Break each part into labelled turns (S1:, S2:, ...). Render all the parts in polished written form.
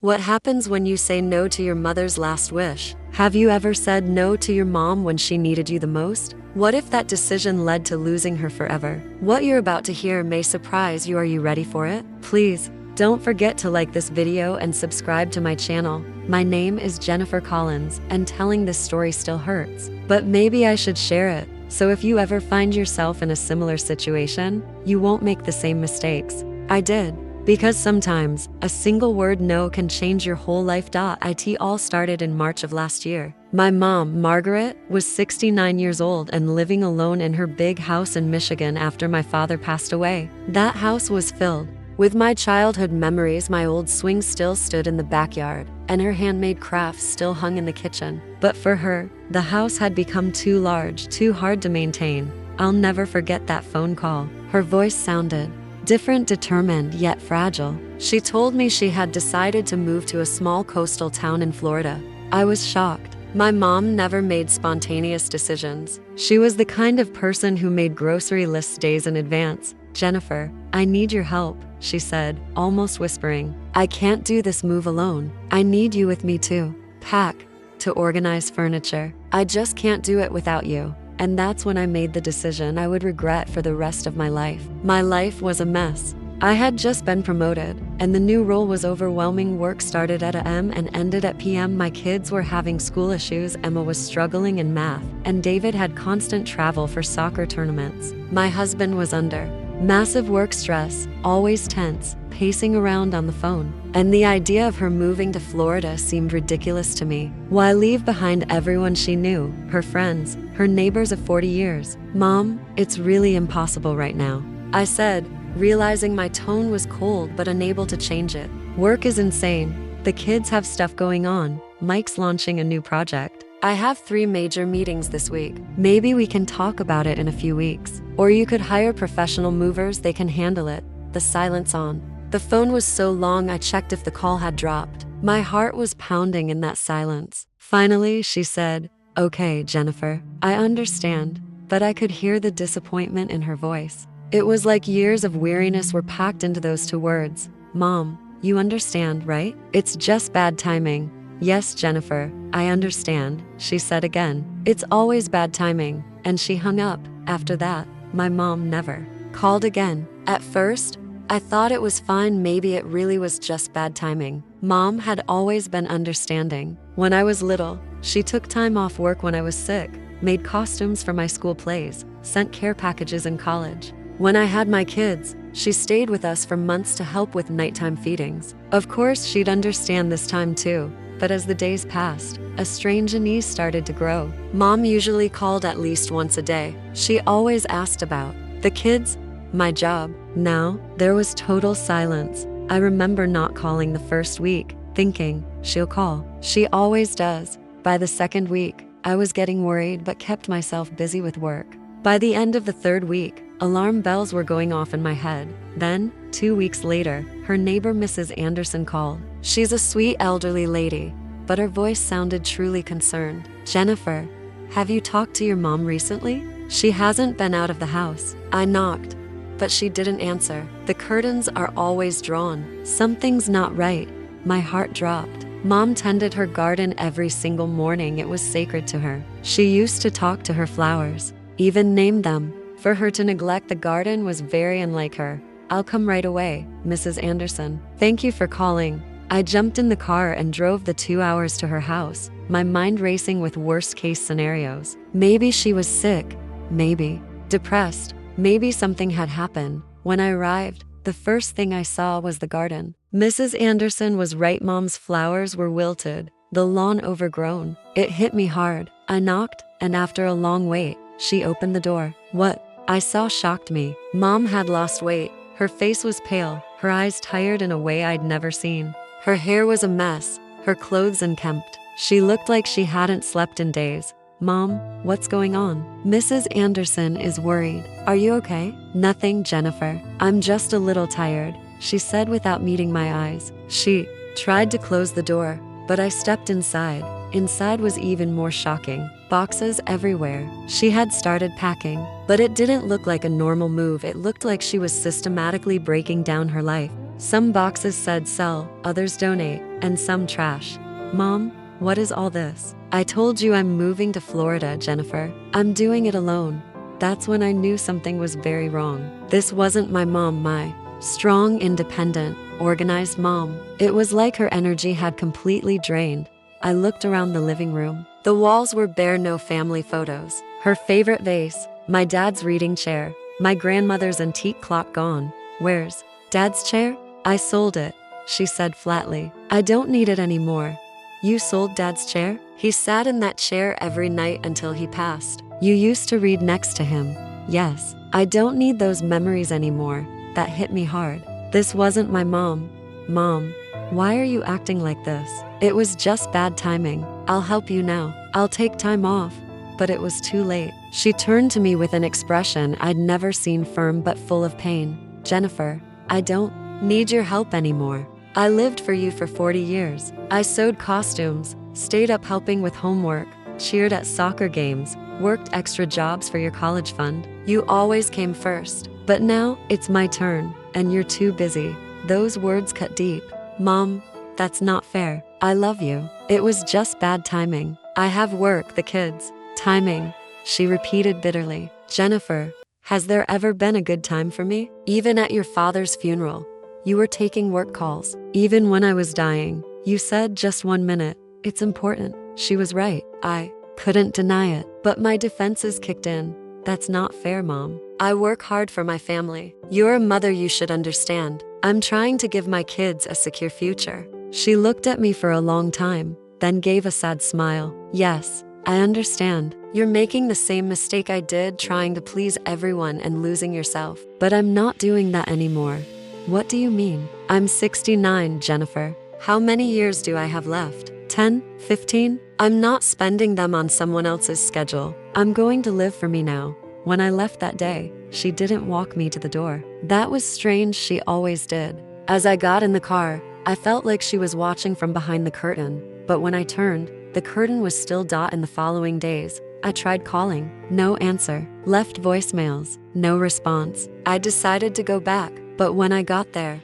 S1: What happens when you say no to your mother's last wish? Have you ever said no to your mom when she needed you the most? What if that decision led to losing her forever? What you're about to hear may surprise you. Are you ready for it? Please, don't forget to like this video and subscribe to my channel. My name is Jennifer Collins, and telling this story still hurts, but maybe I should share it. So if you ever find yourself in a similar situation, you won't make the same mistakes I did. Because sometimes, a single word no can change your whole life. It all started in March of last year. My mom, Margaret, was 69 years old and living alone in her big house in Michigan after my father passed away. That house was filled with my childhood memories. My old swing still stood in the backyard, and her handmade crafts still hung in the kitchen. But for her, the house had become too large, too hard to maintain. I'll never forget that phone call. Her voice sounded different, determined, yet fragile. She told me she had decided to move to a small coastal town in Florida. I was shocked. My mom never made spontaneous decisions. She was the kind of person who made grocery lists days in advance. "Jennifer, I need your help," she said, almost whispering. "I can't do this move alone. I need you with me to pack, to organize furniture. I just can't do it without you." And that's when I made the decision I would regret for the rest of my life. My life was a mess. I had just been promoted, and the new role was overwhelming. Work started at AM and ended at PM. My kids were having school issues. Emma was struggling in math, and David had constant travel for soccer tournaments. My husband was under massive work stress, always tense, pacing around on the phone. And the idea of her moving to Florida seemed ridiculous to me. Why leave behind everyone she knew, her friends, her neighbors of 40 years? "Mom, it's really impossible right now," I said, realizing my tone was cold but unable to change it. "Work is insane. The kids have stuff going on. Mike's launching a new project. I have 3 major meetings this week. Maybe we can talk about it in a few weeks. Or you could hire professional movers, they can handle it." The silence on the phone was so long I checked if the call had dropped. My heart was pounding in that silence. Finally, she said, "Okay, Jennifer, I understand," but I could hear the disappointment in her voice. It was like years of weariness were packed into those 2 words. "Mom, you understand, right? It's just bad timing." "Yes, Jennifer, I understand," she said again. "It's always bad timing." And she hung up. After that, my mom never called again. At first, I thought it was fine. Maybe it really was just bad timing. Mom had always been understanding. When I was little, she took time off work when I was sick, made costumes for my school plays, sent care packages in college. When I had my kids, she stayed with us for months to help with nighttime feedings. Of course, she'd understand this time too. But as the days passed, a strange unease started to grow. Mom usually called at least once a day. She always asked about the kids, my job. Now, there was total silence. I remember not calling the first week, thinking, she'll call. She always does. By the second week, I was getting worried but kept myself busy with work. By the end of the 3rd week, alarm bells were going off in my head. Then, 2 weeks later, her neighbor Mrs. Anderson called. She's a sweet elderly lady, but her voice sounded truly concerned. "Jennifer, have you talked to your mom recently? She hasn't been out of the house." I knocked, but she didn't answer. The curtains are always drawn. Something's not right. My heart dropped. Mom tended her garden every single morning. It was sacred to her. She used to talk to her flowers, even named them. For her to neglect the garden was very unlike her. "I'll come right away, Mrs. Anderson. Thank you for calling." I jumped in the car and drove the 2 hours to her house, my mind racing with worst-case scenarios. Maybe she was sick, maybe depressed, maybe something had happened. When I arrived, the first thing I saw was the garden. Mrs. Anderson was right. Mom's flowers were wilted, the lawn overgrown. It hit me hard. I knocked, and after a long wait, she opened the door. What I saw shocked me. Mom had lost weight. Her face was pale, her eyes tired in a way I'd never seen. Her hair was a mess, her clothes unkempt. She looked like she hadn't slept in days. "Mom, what's going on?" "Mrs. Anderson is worried. Are you okay?" "Nothing, Jennifer. I'm just a little tired," she said without meeting my eyes. She tried to close the door, but I stepped inside. Inside was even more shocking. Boxes everywhere. She had started packing, but it didn't look like a normal move. It looked like she was systematically breaking down her life. Some boxes said sell, others donate, and some trash. Mom, what is all this? I told you I'm moving to Florida, Jennifer. I'm doing it alone. That's when I knew something was very wrong. This wasn't my mom, my strong, independent, organized mom. It was like her energy had completely drained. I looked around the living room. The walls were bare, no family photos. Her favorite vase, my dad's reading chair, my grandmother's antique clock gone. Where's Dad's chair? I sold it, she said flatly. I don't need it anymore. You sold Dad's chair? He sat in that chair every night until he passed. You used to read next to him. Yes, I don't need those memories anymore. That hit me hard. This wasn't my mom. Mom, why are you acting like this? It was just bad timing. I'll help you now. I'll take time off. But it was too late. She turned to me with an expression I'd never seen, firm but full of pain. Jennifer, I don't need your help anymore. I lived for you for 40 years. I sewed costumes, stayed up helping with homework, cheered at soccer games, worked extra jobs for your college fund. You always came first. But now it's my turn, and you're too busy. Those words cut deep. Mom, that's not fair. I love you. It was just bad timing. I have work, the kids. Timing, she repeated bitterly. Jennifer, has there ever been a good time for me? Even at your father's funeral, you were taking work calls. Even when I was dying, you said just 1 minute. It's important. She was right. I couldn't deny it. But my defenses kicked in. That's not fair, Mom. I work hard for my family. You're a mother, you should understand. I'm trying to give my kids a secure future. She looked at me for a long time, then gave a sad smile. Yes, I understand. You're making the same mistake I did, trying to please everyone and losing yourself. But I'm not doing that anymore. What do you mean? I'm 69, Jennifer. How many years do I have left? 10? 15? I'm not spending them on someone else's schedule. I'm going to live for me now. When I left that day, she didn't walk me to the door. That was strange, she always did. As I got in the car, I felt like she was watching from behind the curtain. But when I turned, the curtain was still in the following days. I tried calling, no answer. Left voicemails, no response. I decided to go back, but when I got there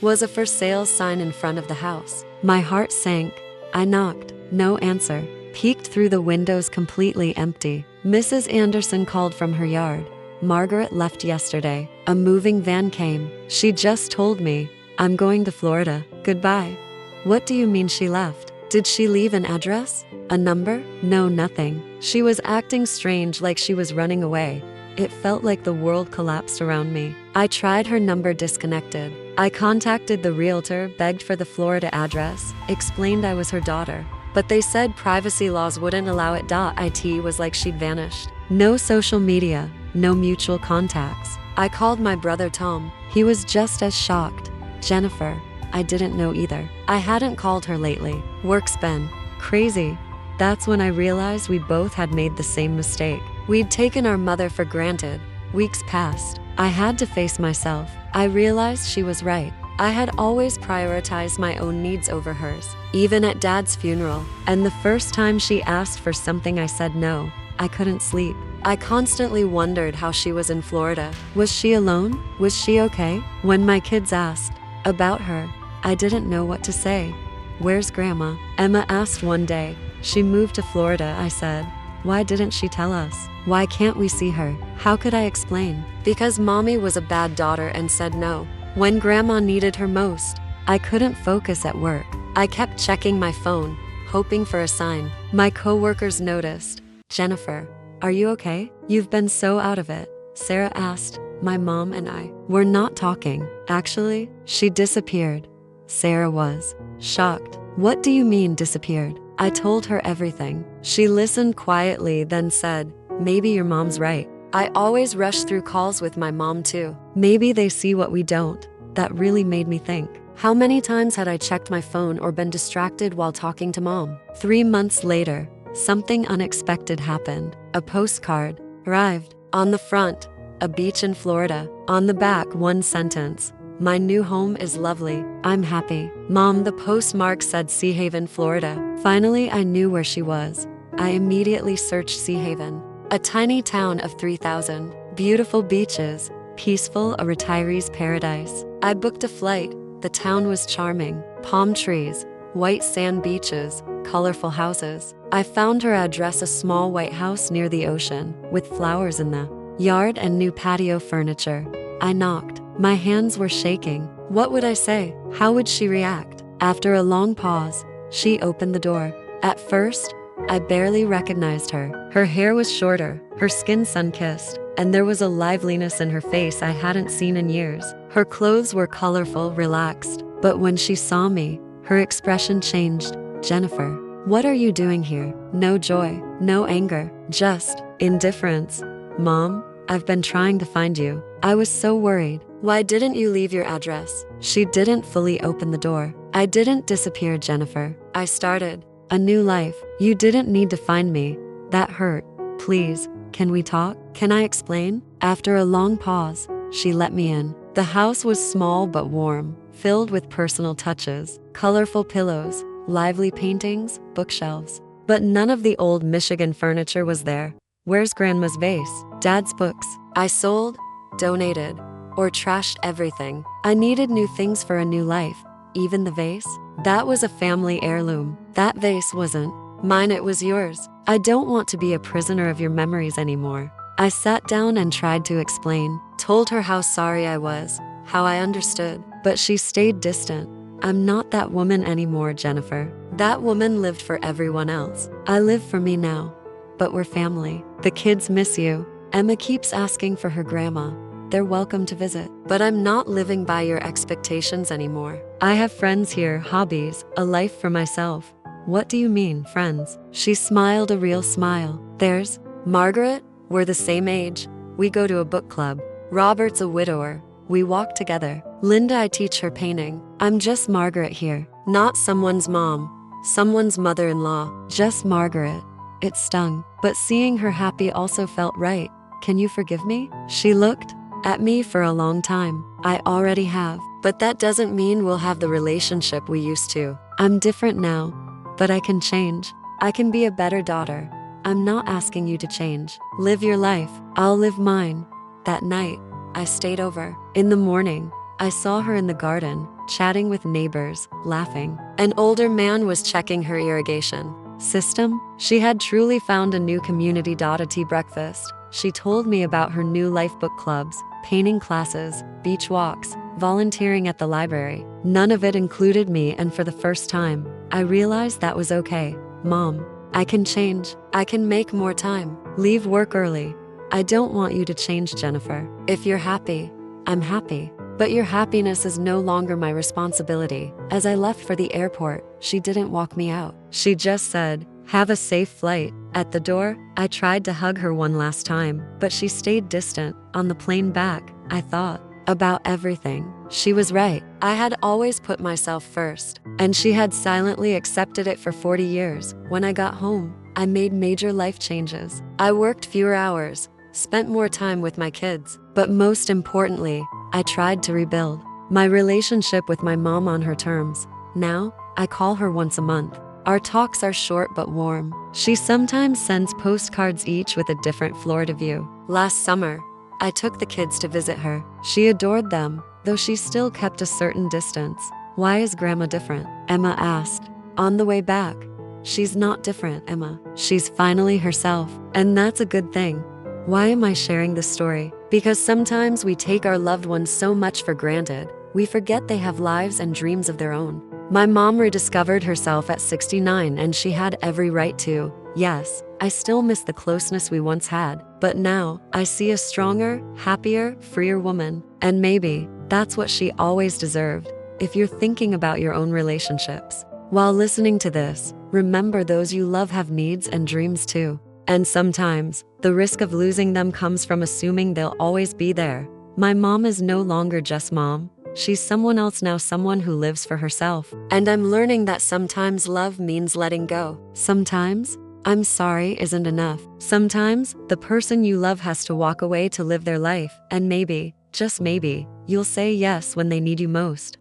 S1: was a for sale sign in front of the house. My heart sank. I knocked, no answer. Peeked through the windows, completely empty. Mrs. Anderson called from her yard. Margaret left yesterday. A moving van came. She just told me, I'm going to Florida. Goodbye. What do you mean she left? Did she leave an address? A number? No, nothing. She was acting strange, like she was running away. It felt like the world collapsed around me. I tried her number, disconnected. I contacted the realtor, begged for the Florida address, explained I was her daughter. But they said privacy laws wouldn't allow it. It was like she'd vanished. No social media, no mutual contacts. I called my brother Tom. He was just as shocked. Jennifer, I didn't know either. I hadn't called her lately. Work's been crazy. That's when I realized we both had made the same mistake. We'd taken our mother for granted. Weeks passed. I had to face myself. I realized she was right. I had always prioritized my own needs over hers, even at Dad's funeral. And the first time she asked for something, I said no. I couldn't sleep. I constantly wondered how she was in Florida. Was she alone? Was she okay? When my kids asked about her, I didn't know what to say. Where's Grandma? Emma asked one day. She moved to Florida, I said. Why didn't she tell us? Why can't we see her? How could I explain? Because Mommy was a bad daughter and said no. When Grandma needed her most, I couldn't focus at work. I kept checking my phone, hoping for a sign. My coworkers noticed. Jennifer, are you okay? You've been so out of it, Sarah asked. My mom and I were not talking. Actually, she disappeared. Sarah was shocked. What do you mean disappeared? I told her everything. She listened quietly, then said, maybe your mom's right. I always rush through calls with my mom too. Maybe they see what we don't. That really made me think. How many times had I checked my phone or been distracted while talking to Mom? 3 months later, something unexpected happened. A postcard arrived. On the front, a beach in Florida. On the back, one sentence. My new home is lovely. I'm happy. Mom, the postmark said Sea Haven, Florida. Finally, I knew where she was. I immediately searched Sea Haven. A tiny town of 3,000. Beautiful beaches. Peaceful, a retiree's paradise. I booked a flight. The town was charming. Palm trees, white sand beaches, colorful houses. I found her address, a small white house near the ocean, with flowers in the yard and new patio furniture. I knocked. My hands were shaking. What would I say? How would she react? After a long pause, she opened the door. At first, I barely recognized her. Her hair was shorter, her skin sun-kissed, and there was a liveliness in her face I hadn't seen in years. Her clothes were colorful, relaxed, but when she saw me, her expression changed. Jennifer, what are you doing here? No joy, no anger, just indifference. Mom, I've been trying to find you. I was so worried. Why didn't you leave your address? She didn't fully open the door. I didn't disappear, Jennifer. I started a new life. You didn't need to find me. That hurt. Please, can we talk? Can I explain? After a long pause, she let me in. The house was small but warm, filled with personal touches, colorful pillows, lively paintings, bookshelves. But none of the old Michigan furniture was there. Where's Grandma's vase? Dad's books? I sold, donated, or trashed everything. I needed new things for a new life. Even the vase? That was a family heirloom. That vase wasn't mine, it was yours. I don't want to be a prisoner of your memories anymore. I sat down and tried to explain, told her how sorry I was, how I understood, but she stayed distant. I'm not that woman anymore, Jennifer. That woman lived for everyone else. I live for me now. But we're family. The kids miss you. Emma keeps asking for her grandma. They're welcome to visit. But I'm not living by your expectations anymore. I have friends here, hobbies, a life for myself. What do you mean, friends? She smiled a real smile. There's Margaret. We're the same age. We go to a book club. Robert's a widower. We walk together. Linda, I teach her painting. I'm just Margaret here. Not someone's mom. Someone's mother-in-law. Just Margaret. It stung. But seeing her happy also felt right. Can you forgive me? She looked at me for a long time. I already have. But that doesn't mean we'll have the relationship we used to. I'm different now. But I can change. I can be a better daughter. I'm not asking you to change. Live your life. I'll live mine. That night, I stayed over. In the morning, I saw her in the garden, chatting with neighbors, laughing. An older man was checking her irrigation system. She had truly found a new community. Tea breakfast. She told me about her new life book clubs, painting classes, beach walks, volunteering at the library. None of it included me, and for the first time, I realized that was okay. Mom, I can change. I can make more time. Leave work early. I don't want you to change, Jennifer. If you're happy, I'm happy. But your happiness is no longer my responsibility. As I left for the airport, she didn't walk me out. She just said, "Have a safe flight." At the door, I tried to hug her one last time, but she stayed distant. On the plane back, I thought about everything. She was right. I had always put myself first, and she had silently accepted it for 40 years. When I got home, I made major life changes. I worked fewer hours, spent more time with my kids, but most importantly, I tried to rebuild my relationship with my mom on her terms. Now, I call her once a month. Our talks are short but warm. She sometimes sends postcards, each with a different Florida view. Last summer, I took the kids to visit her. She adored them, though she still kept a certain distance. Why is Grandma different? Emma asked. On the way back, she's not different, Emma. She's finally herself, and that's a good thing. Why am I sharing this story? Because sometimes we take our loved ones so much for granted, we forget they have lives and dreams of their own. My mom rediscovered herself at 69, and she had every right to. Yes, I still miss the closeness we once had, but now I see a stronger, happier, freer woman. And maybe that's what she always deserved. If you're thinking about your own relationships while listening to this, remember those you love have needs and dreams too. And sometimes, the risk of losing them comes from assuming they'll always be there. My mom is no longer just mom. She's someone else now, someone who lives for herself. And I'm learning that sometimes love means letting go. Sometimes, I'm sorry isn't enough. Sometimes, the person you love has to walk away to live their life. And maybe, just maybe, you'll say yes when they need you most.